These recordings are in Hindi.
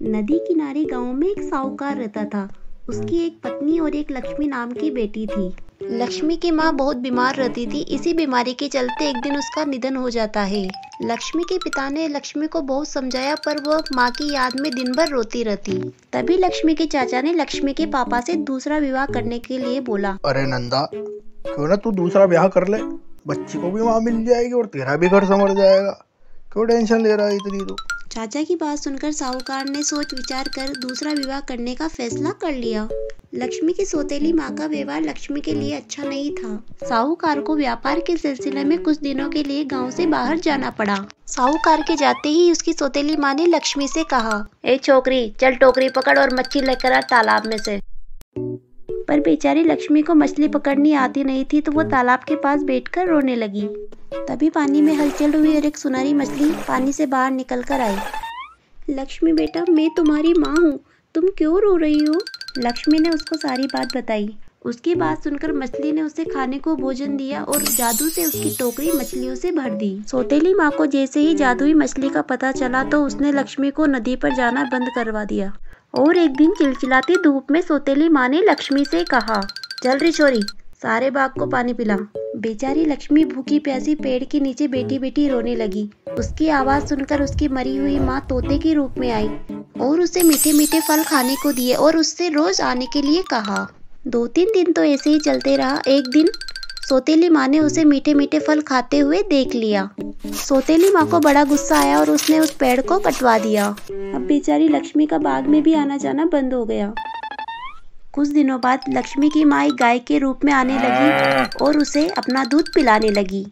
नदी किनारे गांव में एक साहूकार रहता था। उसकी एक पत्नी और एक लक्ष्मी नाम की बेटी थी। लक्ष्मी की माँ बहुत बीमार रहती थी। इसी बीमारी के चलते एक दिन उसका निधन हो जाता है। लक्ष्मी के पिता ने लक्ष्मी को बहुत समझाया, पर वह माँ की याद में दिन भर रोती रहती। तभी लक्ष्मी के चाचा ने लक्ष्मी के पापा से दूसरा विवाह करने के लिए बोला। अरे नंदा, क्यों ना तू दूसरा ब्याह कर ले, बच्ची को भी माँ मिल जाएगी और तेरा भी घर संवर जाएगा। क्यों टेंशन ले रहा है इतनी तू? चाचा की बात सुनकर साहूकार ने सोच विचार कर दूसरा विवाह करने का फैसला कर लिया। लक्ष्मी की सौतेली माँ का व्यवहार लक्ष्मी के लिए अच्छा नहीं था। साहूकार को व्यापार के सिलसिले में कुछ दिनों के लिए गांव से बाहर जाना पड़ा। साहूकार के जाते ही उसकी सौतेली माँ ने लक्ष्मी से कहा, ए छोकरी, चल टोकरी पकड़ और मच्छी लेकर आ तालाब में से। पर बेचारी लक्ष्मी को मछली पकड़नी आती नहीं थी, तो वो तालाब के पास बैठकर रोने लगी। तभी पानी में हलचल हुई और एक सुनहरी मछली पानी से बाहर निकल कर आई। लक्ष्मी बेटा, मैं तुम्हारी माँ हूँ, तुम क्यों रो रही हो? लक्ष्मी ने उसको सारी बात बताई। उसकी बात सुनकर मछली ने उसे खाने को भोजन दिया और जादू से उसकी टोकरी मछलियों से भर दी। सौतेली माँ को जैसे ही जादुई मछली का पता चला तो उसने लक्ष्मी को नदी पर जाना बंद करवा दिया। और एक दिन चिलचिलाती धूप में सौतेली माँ ने लक्ष्मी से कहा, चल री छोरी, सारे बाग को पानी पिला। बेचारी लक्ष्मी भूखी प्यासी पेड़ के नीचे बैठी बैठी रोने लगी। उसकी आवाज सुनकर उसकी मरी हुई माँ तोते के रूप में आई और उसे मीठे मीठे फल खाने को दिए और उससे रोज आने के लिए कहा। 2-3 दिन तो ऐसे ही चलते रहा। एक दिन सौतेली माँ ने उसे मीठे मीठे फल खाते हुए देख लिया। सौतेली माँ को बड़ा गुस्सा आया और उसने उस पेड़ को कटवा दिया। अब बेचारी लक्ष्मी का बाग में भी आना जाना बंद हो गया। कुछ दिनों बाद लक्ष्मी की माँ एक गाय के रूप में आने लगी और उसे अपना दूध पिलाने लगी।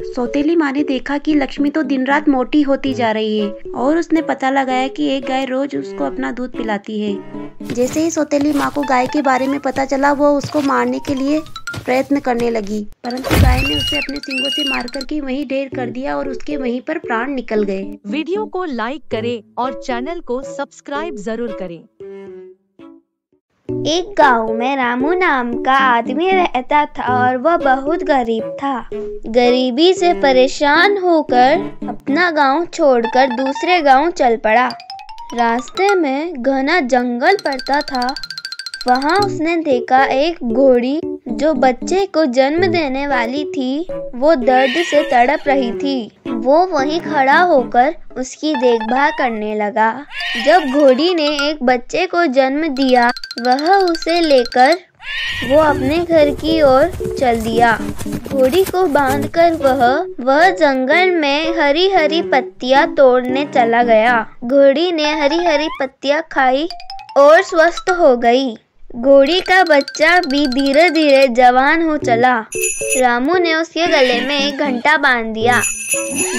सौतेली माँ ने देखा कि लक्ष्मी तो दिन रात मोटी होती जा रही है और उसने पता लगाया कि एक गाय रोज उसको अपना दूध पिलाती है। जैसे ही सौतेली माँ को गाय के बारे में पता चला, वो उसको मारने के लिए प्रयत्न करने लगी, परंतु गाय ने उसे अपने सींगों से मार करके वहीं ढेर कर दिया और उसके वहीं पर प्राण निकल गए। वीडियो को लाइक करें और चैनल को सब्सक्राइब जरूर करें। एक गांव में रामू नाम का आदमी रहता था और वह बहुत गरीब था। गरीबी से परेशान होकर अपना गांव छोड़कर दूसरे गांव चल पड़ा। रास्ते में घना जंगल पड़ता था। वहां उसने देखा एक घोड़ी जो बच्चे को जन्म देने वाली थी, वो दर्द से तड़प रही थी। वो वहीं खड़ा होकर उसकी देखभाल करने लगा। जब घोड़ी ने एक बच्चे को जन्म दिया, वह उसे लेकर वो अपने घर की ओर चल दिया। घोड़ी को बांधकर वह जंगल में हरी हरी पत्तियां तोड़ने चला गया। घोड़ी ने हरी हरी पत्तियां खाई और स्वस्थ हो गई। घोड़ी का बच्चा भी धीरे धीरे जवान हो चला। रामू ने उसके गले में एक घंटा बांध दिया,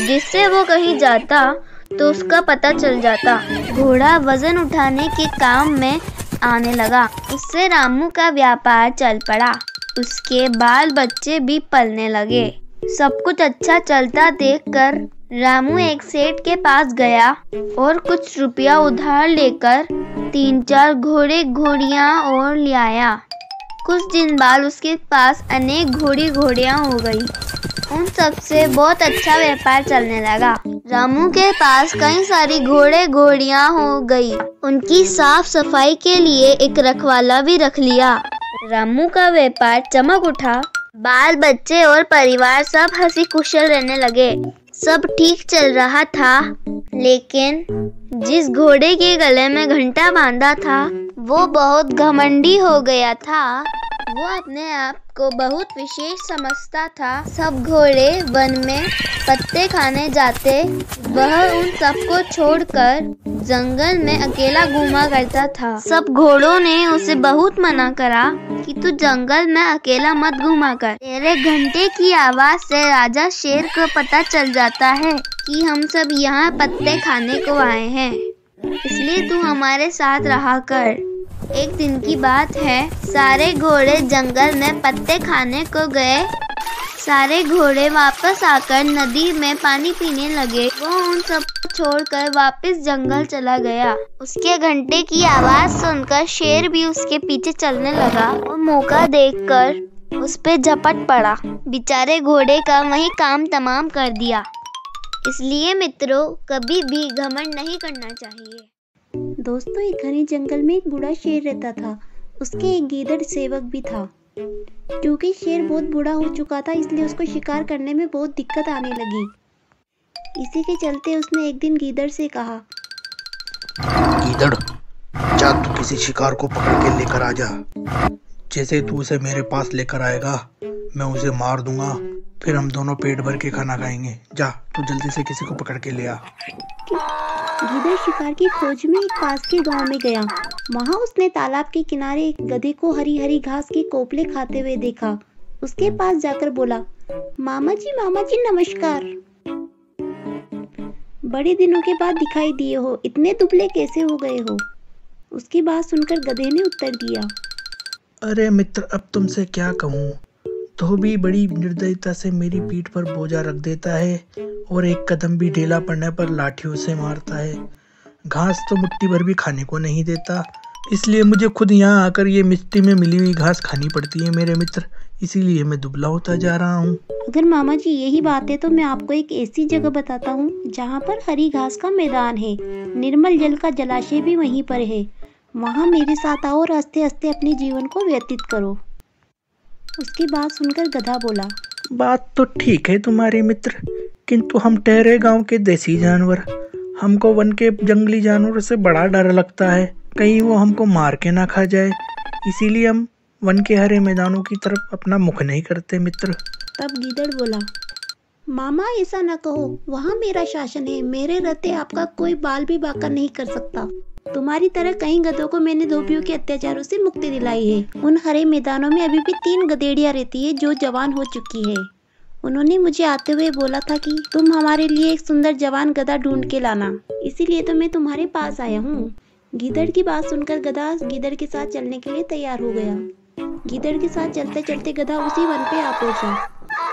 जिससे वो कहीं जाता तो उसका पता चल जाता। घोड़ा वजन उठाने के काम में आने लगा। उससे रामू का व्यापार चल पड़ा। उसके बाल बच्चे भी पलने लगे। सब कुछ अच्छा चलता देखकर रामू एक सेठ के पास गया और कुछ रुपया उधार लेकर 3-4 घोड़े घोड़ियां और ले आया। कुछ दिन बाद उसके पास अनेक घोड़ियां हो गई। उन सब से बहुत अच्छा व्यापार चलने लगा। रामू के पास कई सारी घोड़ियां हो गई। उनकी साफ सफाई के लिए एक रखवाला भी रख लिया। रामू का व्यापार चमक उठा। बाल बच्चे और परिवार सब हंसी खुशहाल रहने लगे। सब ठीक चल रहा था, लेकिन जिस घोड़े के गले में घंटा बांधा था, वो बहुत घमंडी हो गया था। वो अपने आप को बहुत विशेष समझता था। सब घोड़े वन में पत्ते खाने जाते, वह उन सबको छोड़कर जंगल में अकेला घूमा करता था। सब घोड़ों ने उसे बहुत मना करा कि तू जंगल में अकेला मत घूमा कर। तेरे घंटे की आवाज से राजा शेर को पता चल जाता है कि हम सब यहाँ पत्ते खाने को आए हैं, इसलिए तू हमारे साथ रहा कर। एक दिन की बात है, सारे घोड़े जंगल में पत्ते खाने को गए। सारे घोड़े वापस आकर नदी में पानी पीने लगे। वो उन सब को छोड़कर वापस जंगल चला गया। उसके घंटे की आवाज सुनकर शेर भी उसके पीछे चलने लगा और मौका देखकर उस पे झपट पड़ा। बेचारे घोड़े का वही काम तमाम कर दिया। इसलिए मित्रों, कभी भी घमंड नहीं करना चाहिए। दोस्तों, एक घने जंगल में एक बूढ़ा शेर रहता था। उसके एक गीदड़ सेवक भी था। क्योंकि शेर बहुत बूढ़ा हो चुका था, इसलिए उसको शिकार करने में बहुत दिक्कत आने लगी। इसी के चलते उसने एक दिन गीदड़ से कहा, गीदड़, जा तू किसी शिकार को पकड़ के लेकर आ जा। जैसे तू उसे मेरे पास लेकर आएगा, मैं उसे मार दूंगा, फिर हम दोनों पेट भर के खाना खाएंगे। जा तू जल्दी से किसी को पकड़ के ले आ। गीदड़ शिकार की खोज में एक पास के गांव में गया। वहां उसने तालाब के किनारे एक गधे को हरी हरी घास के कोपले खाते हुए देखा। उसके पास जाकर बोला, मामा जी नमस्कार। बड़े दिनों के बाद दिखाई दिए हो, इतने दुबले कैसे हो गए हो? उसकी बात सुनकर गधे ने उत्तर दिया, अरे मित्र, अब तुमसे क्या कहूँ, धोबी बड़ी निर्दयता से मेरी पीठ पर बोझा रख देता है और एक कदम भी ढीला पड़ने पर लाठियों से मारता है। घास तो मुट्ठी भर भी खाने को नहीं देता, इसलिए मुझे खुद यहाँ आकर ये मिट्टी में मिली हुई घास खानी पड़ती है मेरे मित्र, इसीलिए मैं दुबला होता जा रहा हूँ। अगर मामा जी यही बात है तो मैं आपको एक ऐसी जगह बताता हूँ जहाँ पर हरी घास का मैदान है, निर्मल जल का जलाशय भी वहीं पर है। वहाँ मेरे साथ आओ और हंसते हंसते अपने जीवन को व्यतीत करो। उसकी बात सुनकर गधा बोला, बात तो ठीक है तुम्हारे मित्र, किंतु हम ठहरे गांव के देसी जानवर, हमको वन के जंगली जानवरों से बड़ा डर लगता है, कहीं वो हमको मार के ना खा जाए, इसीलिए हम वन के हरे मैदानों की तरफ अपना मुख नहीं करते मित्र। तब गीदड़ बोला, मामा ऐसा न कहो, वहाँ मेरा शासन है, मेरे रहते आपका कोई बाल भी बाका नहीं कर सकता। तुम्हारी तरह कई गधों को मैंने धोबियों के अत्याचारों से मुक्ति दिलाई है। उन हरे मैदानों में अभी भी 3 गधेड़ियाँ रहती है जो जवान हो चुकी है। उन्होंने मुझे आते हुए बोला था कि तुम हमारे लिए एक सुंदर जवान गधा ढूंढ के लाना, इसीलिए तो मैं तुम्हारे पास आया हूँ। गीदड़ की बात सुनकर गधा गीदड़ के साथ चलने के लिए तैयार हो गया। गीदड़ के साथ चलते चलते गधा उसी वन पे आ पहुंचा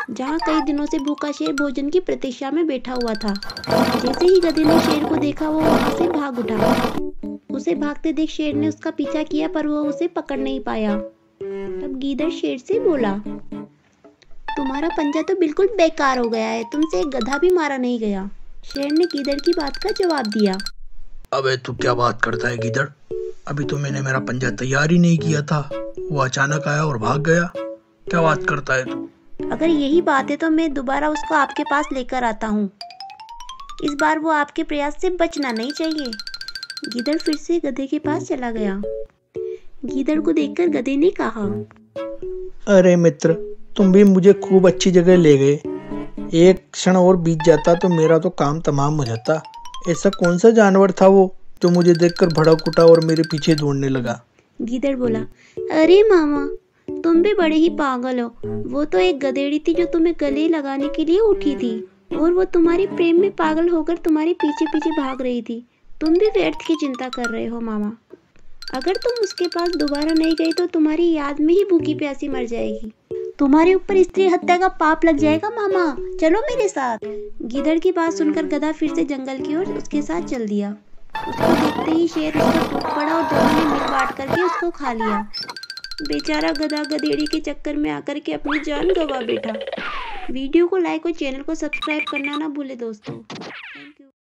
जहाँ कई दिनों से भूखा शेर भोजन की प्रतीक्षा में बैठा हुआ था। जैसे ही गधे ने शेर को देखा, वो वहाँ से भाग उठा। उसे भागते देख शेर ने उसका पीछा किया, पर वो उसे पकड़ नहीं पाया। तब गीदड़ शेर से बोला, तुम्हारा पंजा तो बिल्कुल बेकार हो गया है, तुमसे एक गधा भी मारा नहीं गया। शेर ने गीदड़ की बात का जवाब दिया, अबे तू क्या बात करता है गीदड़, अभी तो मैंने मेरा पंजा तैयार ही नहीं किया था, वो अचानक आया और भाग गया। क्या बात करता है तू? अगर यही बात है तो मैं दोबारा उसको आपके पास लेकर आता हूँ। इस बार वो आपके प्रयास से बचना नहीं चाहिए। गीदड़ फिर से गधे के पास चला गया। गीदड़ को देखकर गधे ने कहा, अरे मित्र, तुम भी मुझे खूब अच्छी जगह ले गए, एक क्षण और बीत जाता तो मेरा तो काम तमाम हो जाता। ऐसा कौन सा जानवर था वो जो मुझे देखकर भड़क उठा और मेरे पीछे दौड़ने लगा? गीदड़ बोला, अरे मामा, तुम भी बड़े ही पागल हो। वो तो एक गधेड़ी थी जो तुम्हें गले लगाने के लिए उठी थी, और वो तुम्हारे प्रेम में पागल होकर तुम्हारे पीछे पीछे भाग रही थी। तुम भी व्यर्थ की चिंता कर रहे हो मामा। अगर तुम उसके पास दोबारा नहीं गए तो तुम्हारी याद में ही भूखी प्यासी मर जाएगी। तुम्हारे ऊपर स्त्री हत्या का पाप लग जाएगा मामा, चलो मेरे साथ। गीदड़ की बात सुनकर गधा फिर से जंगल की ओर उसके साथ चल दिया। उसको देखते ही शेर उस पर टूट पड़ा और दोनों ने मिल बांट करके उसको खा लिया। बेचारा गधा गधेड़ी के चक्कर में आकर के अपनी जान गंवा बैठा। वीडियो को लाइक और चैनल को सब्सक्राइब करना ना भूले दोस्तों।